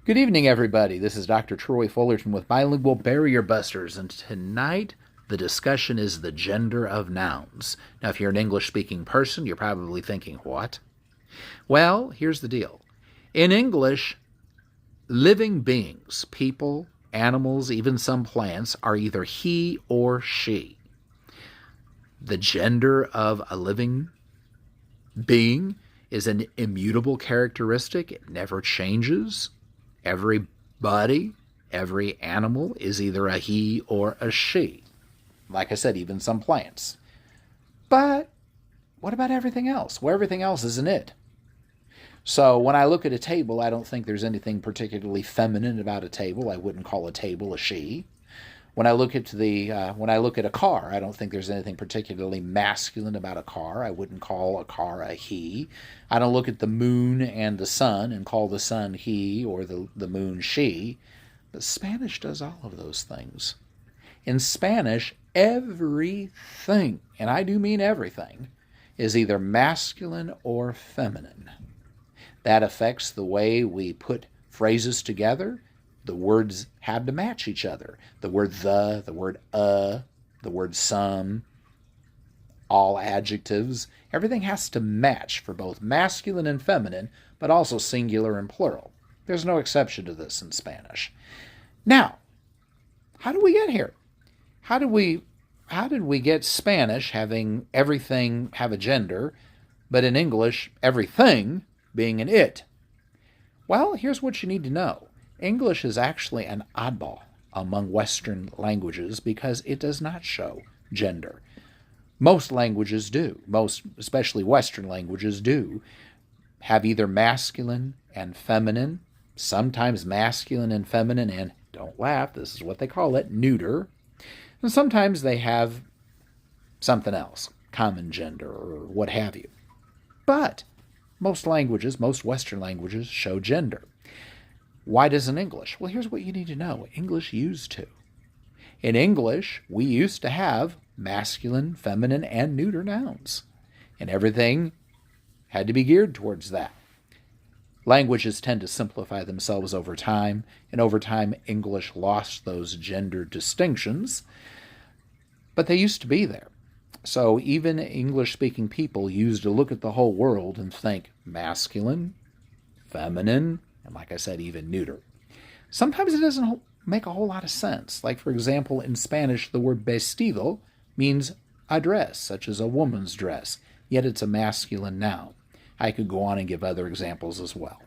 Good evening, everybody. This is Dr. Troy Fullerton with Bilingual Barrier Busters, and tonight the discussion is the gender of nouns. Now, if you're an English-speaking person, you're probably thinking, what? Well, here's the deal. In English, living beings, people, animals, even some plants, are either he or she. The gender of a living being is an immutable characteristic. It never changes. Everybody, every animal is either a he or a she. Like I said, even some plants. But what about everything else? Well, everything else isn't it. So when I look at a table, I don't think there's anything particularly feminine about a table. I wouldn't call a table a she. When I look at a car, I don't think there's anything particularly masculine about a car. I wouldn't call a car a he. I don't look at the moon and the sun and call the sun he or the moon she. But Spanish does all of those things. In Spanish, everything, and I do mean everything, is either masculine or feminine. That affects the way we put phrases together. The words have to match each other. The word the word the word some, all adjectives, everything has to match for both masculine and feminine, but also singular and plural. There's no exception to this in Spanish. Now, how did we get here? How did we get Spanish having everything have a gender, but in English, everything being an it? Well, here's what you need to know. English is actually an oddball among Western languages because it does not show gender. Most languages do. Most, especially Western languages, do have either masculine and feminine, sometimes masculine and feminine, and don't laugh, this is what they call it, neuter. And sometimes they have something else, common gender or what have you. But most languages, most Western languages, show gender. Why doesn't English? Well, here's what you need to know. English used to. In English, we used to have masculine, feminine, and neuter nouns. And everything had to be geared towards that. Languages tend to simplify themselves over time, and over time, English lost those gender distinctions. But they used to be there. So even English-speaking people used to look at the whole world and think masculine, feminine, and like I said, even neuter. Sometimes it doesn't make a whole lot of sense. Like, for example, in Spanish, the word vestido means a dress, such as a woman's dress, yet it's a masculine noun. I could go on and give other examples as well.